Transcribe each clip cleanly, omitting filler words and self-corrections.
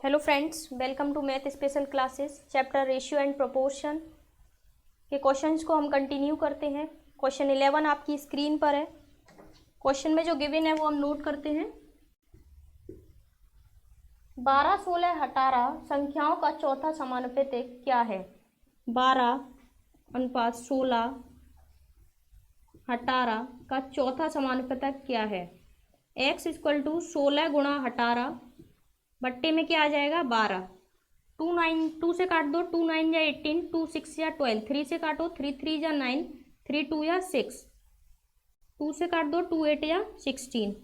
Hello friends, welcome to math special classes. Chapter ratio and proportion के questions को हम continue करते हैं। क्वेश्चन 11 आपकी स्क्रीन पर है। क्वेश्चन में जो गिवन है वो हम नोट करते हैं। 12, 16, 18 संख्याओं का चौथा समानुपातिक क्या है? 12:16, 18 का चौथा समानुपातिक क्या है? x = 16 × 18 बट्टे में क्या आ जाएगा? 12। 2 से काट दो, 2 9 या 18, 2 6 या 12, 3 से काटो, 3 3 या 9, 3 2 या 6, 2 से काट दो, 2 8 या 16।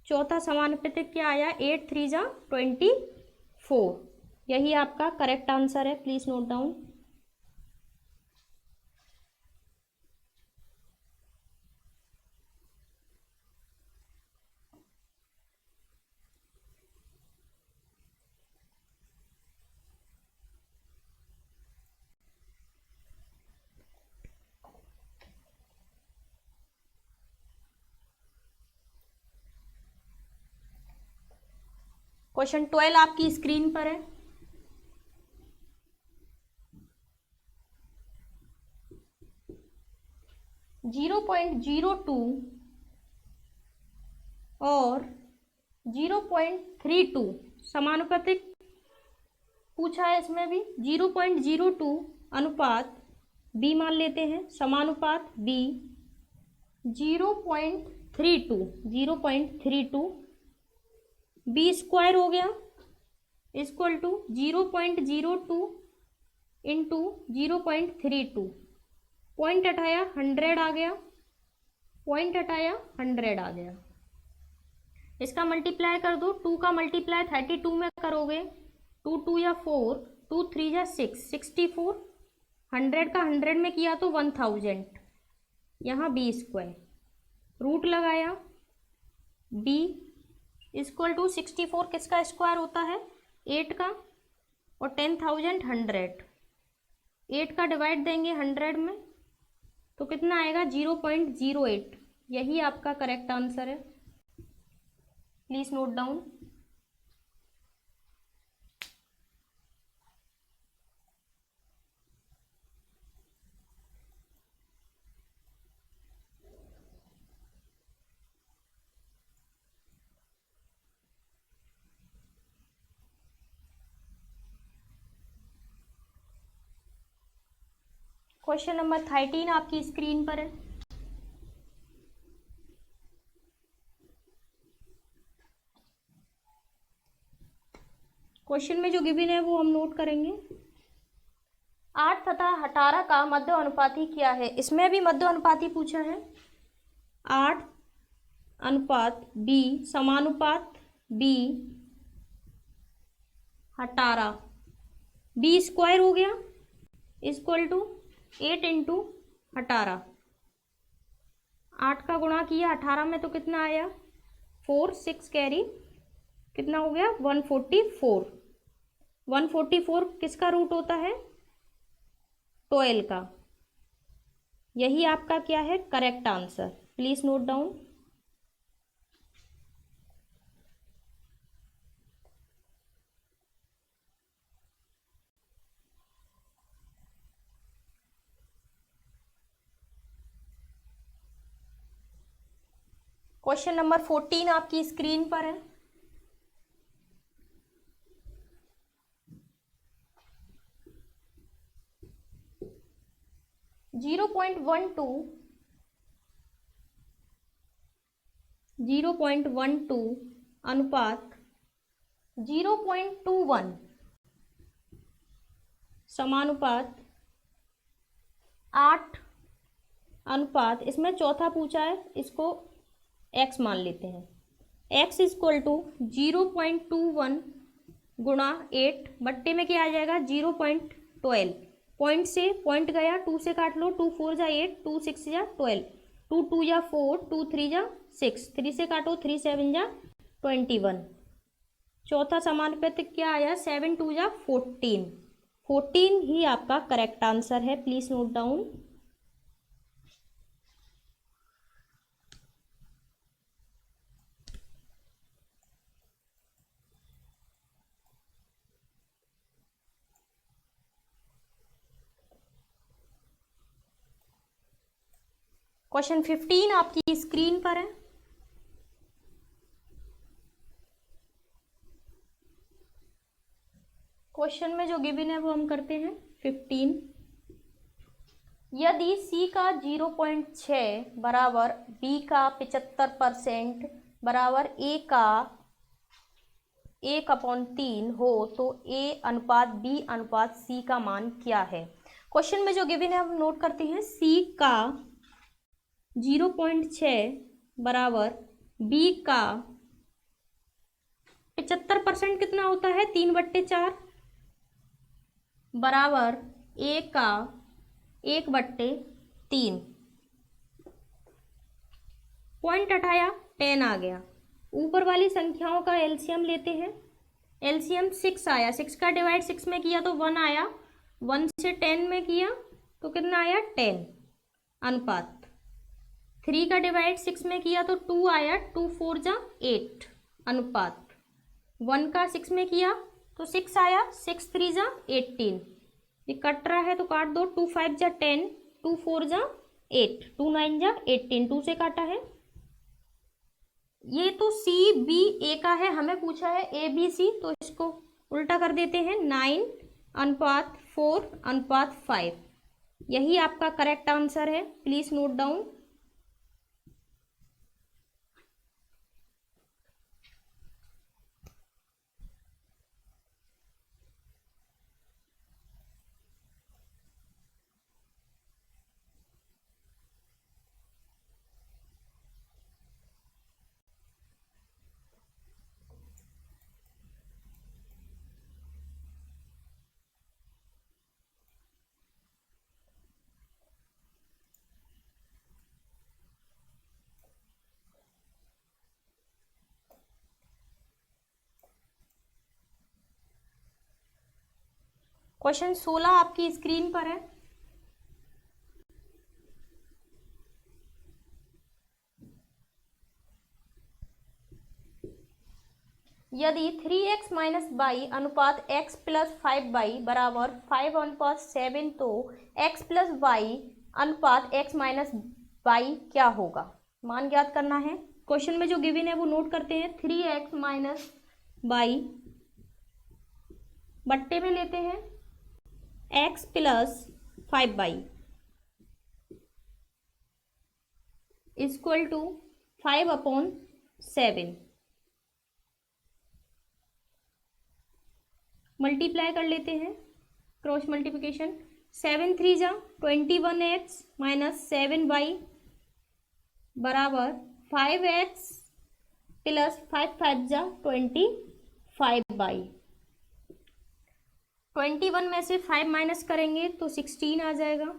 चौथा समानुपातिक क्या आया? 8 3 या 24। यही आपका करेक्ट आंसर है। Please note down. क्वेश्चन 12 आपकी स्क्रीन पर है। जीरो 0.02 और 0.32 समानुपातिक पूछा है। इसमें भी 0.02 अनुपात b मान लेते हैं। समानुपात b 0.32 b स्क्वायर हो गया इक्वल टू 0.02 इंटू 0.32। पॉइंट हटाया 100 आ गया। पॉइंट हटाया 100 आ गया। इसका मल्टीप्लाई कर दो। 2 का मल्टीप्लाई 32 में करोगे, 2 2 या 4, 2 3 या 6, 64। 100 का 100 में किया तो 1000। यहाँ b स्क्वायर रूट लगाया। b इक्वल टू 64 किसका स्क्वायर होता है? 8 का। और 10,000 100। 8 का डिवाइड देंगे 100 में तो कितना आएगा? 0.08। यही आपका करेक्ट आंसर है। Please note down. Question number 13 आपकी स्क्रीन पर है। क्वेश्चन में जो गिवन है वो हम नोट करेंगे। 8 तथा 18 का मध्य अनुपाती क्या है? इसमें भी मध्य अनुपाती पूछा है। 8 अनुपात b समानुपात b 18 b स्क्वायर हो गया इक्वल टू 8 इंटू 18। 8 का गुणा किया 18 में तो कितना आया? 4 6 कैरी कितना हो गया? 144। 144 किसका रूट होता है? 12 का। यही आपका क्या है? Correct answer. Please note down. Question number 14 आपकी स्क्रीन पर है। जीरो पॉइंट वन टू अनुपात 0.21 समानुपात 8 अनुपात, इसमें चौथा पूछा है, इसको x मान लेते हैं। x इक्वल टू 0.21 गुणा 8 बट्टे में क्या आ जाएगा? 0.12। पॉइंट से पॉइंट गया, 2 से काट लो, 2 4 जा 8, 2 6 जा 12, 2 2 या 4, 2 3 जा 6, 3 से काटो, 3 7 जा 21। चौथा समानुपातिक क्या आया? 7 2 जा 14। 14 ही आपका करेक्ट आंसर है। Please note down. क्वेश्चन 15 आपकी स्क्रीन पर है। क्वेश्चन में जो गिवन है वो हम करते हैं 15। यदि C का 0.6 बराबर B का 75% बराबर A का 1/3 हो तो A अनुपात B अनुपात C का मान क्या है। क्वेश्चन में जो गिवन है हम नोट करते हैं। C का 0.6 बराबर B का 75% कितना होता है 3/4 बराबर A का 1/3। पॉइंट हटाया 10 आ गया। ऊपर वाली संख्याओं का एलसीएम लेते हैं। एलसीएम 6 आया, 6 का डिवाइड 6 में किया तो 1 आया, 1 से 10 में किया तो कितना आया 10 अनुपात। 3 का डिवाइड 6 में किया तो 2 आया, 2 4 जा 8 अनुपात। 1 का 6 में किया तो 6 आया, 6 3 जा 18। ये कट रहा है तो काट दो, 2 5 जा 10, 2 4 जा 8, 2 9 जा 18, 2 से काटा है। ये तो सी बी ए का है, हमें पूछा है ए बी सी, तो इसको उल्टा कर देते हैं 9:4:5। यही आपका करेक्ट आंसर है, प्लीज नोट डाउन। क्वेश्चन 16 आपकी स्क्रीन पर है। यदि 3x माइनस बाई अनुपात x प्लस 5y बराबर 5:7 तो x प्लस वाई अनुपात x माइनस वाई क्या होगा। मान ज्ञात करना है। क्वेश्चन में जो गिवन है वो नोट करते हैं। 3x माइनस बाई बट्टे में लेते हैं x plus 5y equal to 5/7। Multiply कर लेते हैं, क्रॉस मल्टीप्लिकेशन। 7 3 जा 21x माइनस 7y बराबर 5x प्लस 5 5 जा 25y। 21 में से 5 माइनस करेंगे तो 16 आ जाएगा,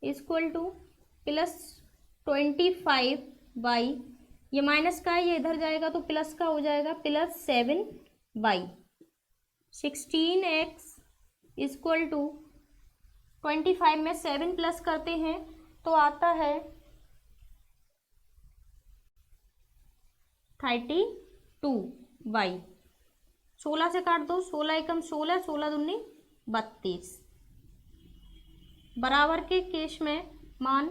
इक्वल टू प्लस 25y। ये माइनस का है, ये इधर जाएगा तो प्लस का हो जाएगा, plus 7y। 16x equal to 25 में 7 प्लस करते हैं तो आता है 32y। 16 से काट दो, 16 एकम 16, 16 दूनी 32। बराबर के केस में मान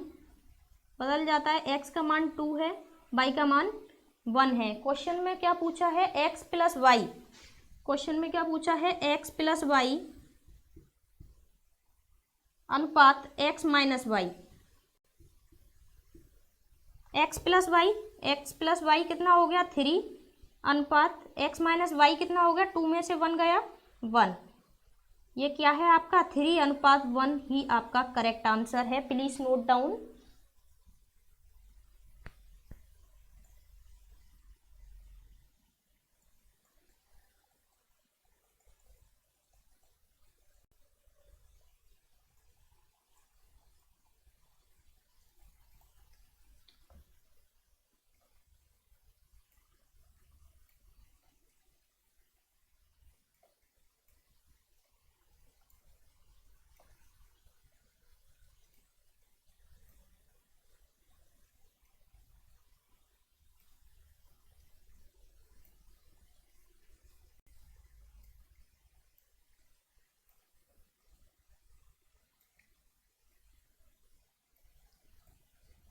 बदल जाता है, x का मान 2 है, y का मान 1 है। क्वेश्चन में क्या पूछा है x प्लस वाई। क्वेश्चन में क्या पूछा है x प्लस वाई अनुपात x minus y. x plus y कितना हो गया 3 अनुपात x माइनस वाई कितना हो गया 2 में से 1 गया 1। ये क्या है आपका 3:1 ही आपका करेक्ट आंसर है, प्लीज नोट डाउन।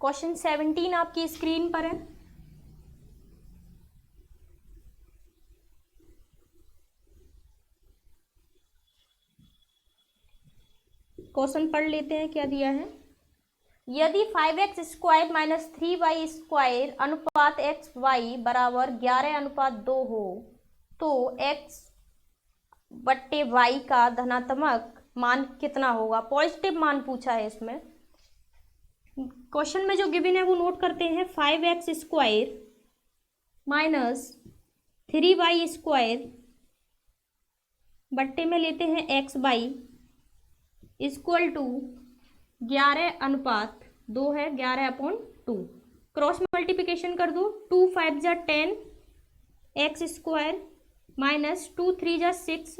क्वेश्चन 17 आपकी स्क्रीन पर है। क्वेश्चन पढ़ लेते हैं क्या दिया है। यदि 5x² माइनस 3y² अनुपात xy बराबर 11:2 हो तो x बट्टे y का धनात्मक मान कितना होगा। पॉजिटिव मान पूछा है इसमें। क्वेश्चन में जो गिवन है वो नोट करते हैं। 5x² माइनस 3y² बट्टे में लेते हैं xy इक्वल टू 11:2 है, 11/2। क्रॉस मल्टीप्लिकेशन कर दो। 2 5 जा 10 x² माइनस 2 3 जा 6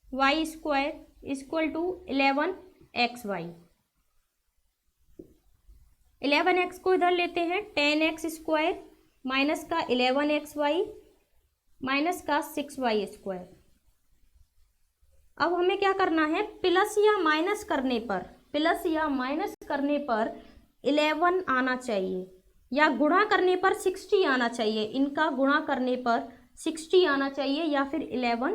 y² equal to 11 xy। 11x को इधर लेते हैं। 10x² माइनस का 11xy माइनस का 6y²। अब हमें क्या करना है, प्लस या माइनस करने पर 11 आना चाहिए या गुणा करने पर 60 आना चाहिए। इनका गुणा करने पर 60 आना चाहिए या फिर 11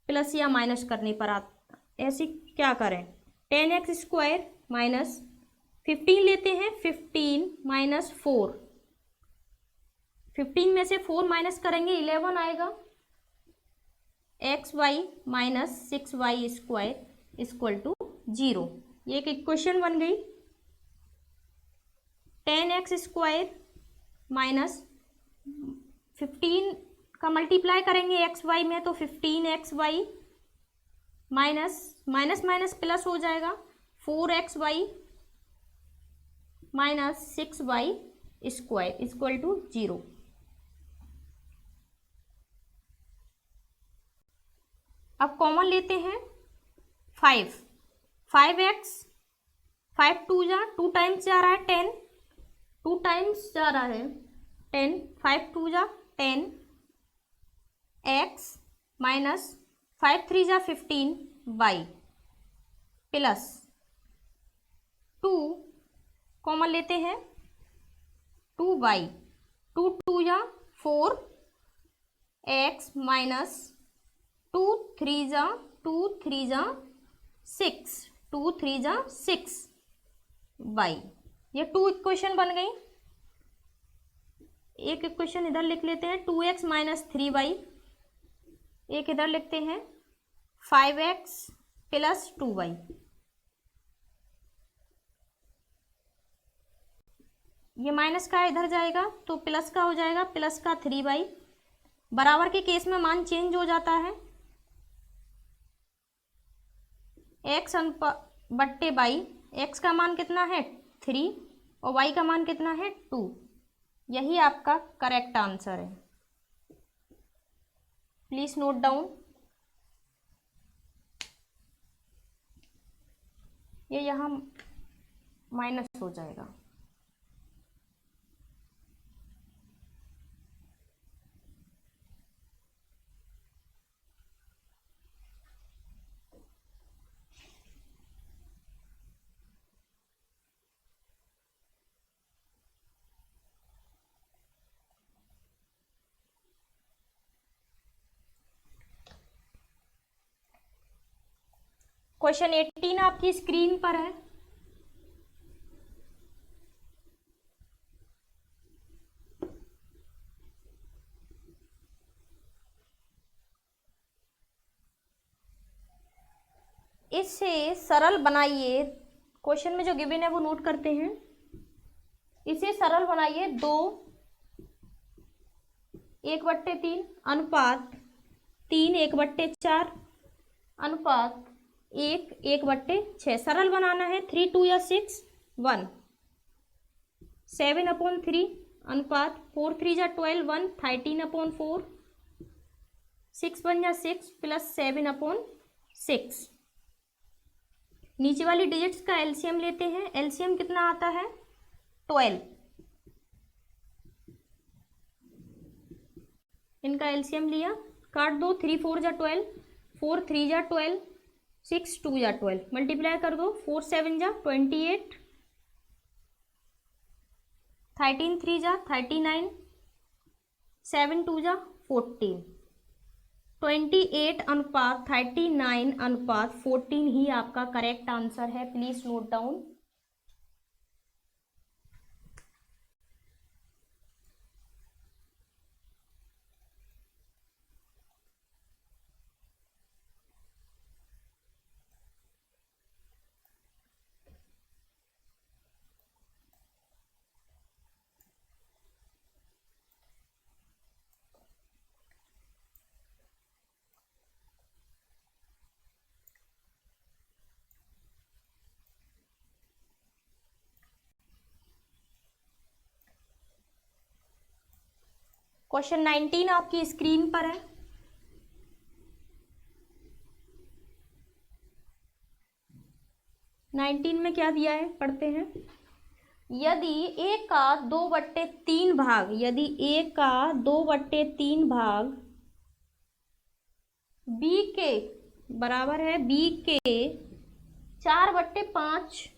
प्लस या माइनस करने पर ऐसे क्या करें। 10x² माइनस 15 लेते हैं। 15 माइनस 4, 15 में से 4 माइनस करेंगे 11 आएगा। xy minus 6y² equal to 0। ये एक इक्वेशन बन गई। 10x² माइनस 15 का मल्टीप्लाई करेंगे xy में तो 15xy minus minus minus plus हो जाएगा 4xy minus 6y² equal to 0। अब कॉमन लेते हैं 5x 5 2 जा 2 टाइम्स जा रहा है 10, 2 टाइम्स जा रहा है 10, 5 2 जा 10 x माइनस 5 3 जा 15 y प्लस 2 कॉमन लेते हैं 2y 2 2 जा 4 x माइनस 2 3 जा 2 3 जा 6 2 3 जा 6 y। ये 2 इक्वेशन बन गई। एक इक्वेशन इधर लिख लेते हैं 2x माइनस 3y। एक इधर लिखते हैं 5x प्लस 2y। ये माइनस का इधर जाएगा तो प्लस का हो जाएगा, प्लस का 3y। बराबर के केस में मान चेंज हो जाता है। x बट्टे y, x का मान कितना है 3 और y का मान कितना है 2। यही आपका करेक्ट आंसर है। Please note down. ये यहाँ माइनस हो जाएगा। क्वेश्चन 18 आपकी स्क्रीन पर है। इसे सरल बनाइए। क्वेश्चन में जो गिवन है वो नोट करते हैं। इसे सरल बनाइए 2 1/3 अनुपात 3 1/4 अनुपात 1 1/6। सरल बनाना है। 3 2 या 6 1 7/3 अनुपात 4 3 जा 12 1 13/4 6 1 जा 6 प्लस 7/6। नीचे वाली डिजिट्स का एलसीएम लेते हैं। एलसीएम कितना आता है 12। इनका एलसीएम लिया, काट दो। 3 4 जा 12, 4 3 जा 12, 6 2 जा 12, मल्टीप्लाई कर दो। 4 7 जा 28, 13×3 = 39, 7×2 = 14, 28:39:14 ही आपका करेक्ट आंसर है। Please note down. क्वेश्चन 19 आपकी स्क्रीन पर है। नाइनटीन में क्या दिया है, पढ़ते हैं। यदि a का 2/3 भाग, यदि a का 2/3 भाग b के बराबर है, b के 4/5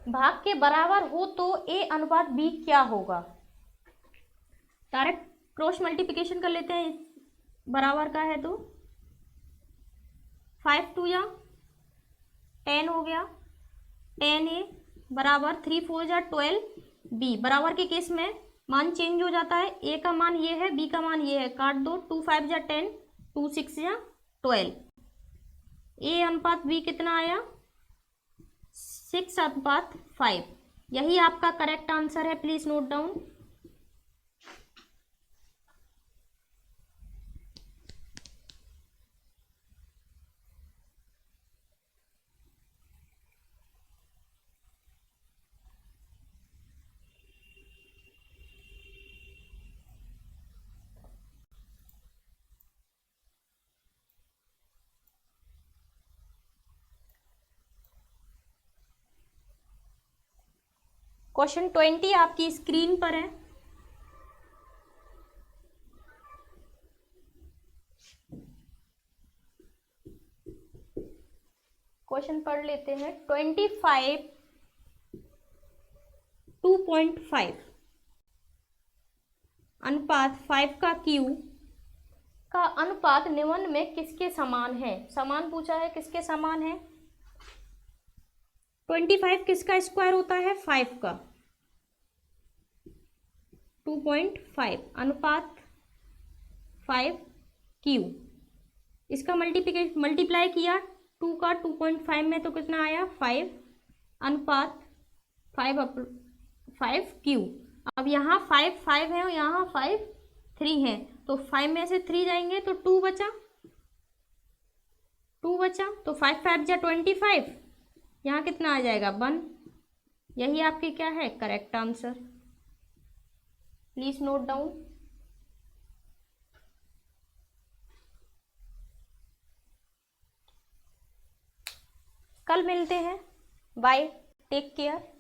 भाग के बराबर हो तो a अनुपात b क्या होगा। डायरेक्ट क्रॉस मल्टीप्लिकेशन कर लेते हैं, बराबर का है तो 5×2 = 10 हो गया, 10a बराबर 3×4 = 12b। बराबर के केस में मान चेंज हो जाता है, a का मान ये है, b का मान ये है, काट दो, 2×5 = 10, 2×6 = 12। a अनुपात b कितना आया, 6:5। यही आपका करेक्ट आंसर है। Please note down. क्वेश्चन 20 आपकी स्क्रीन पर है। क्वेश्चन पढ़ लेते हैं। 25 2.5 अनुपात 5 का क्यू का अनुपात निम्न में किसके समान है। समान पूछा है, किसके समान है। 25 किसका स्क्वायर होता है, 5 का। 2.5 अनुपात 5 क्यू, इसका मल्टीप्लाई किया 2 का 2.5 में तो कितना आया 5 अनुपात 5 क्यू। अब यहाँ 5 है और यहाँ 5 3 है, तो 5 में से 3 जाएंगे तो 2 बचा, तो 5×5 = 25, यहाँ कितना आ जाएगा 1। यही आपकी क्या है, correct answer. Please note down. कल मिलते हैं, बाय, टेक केयर।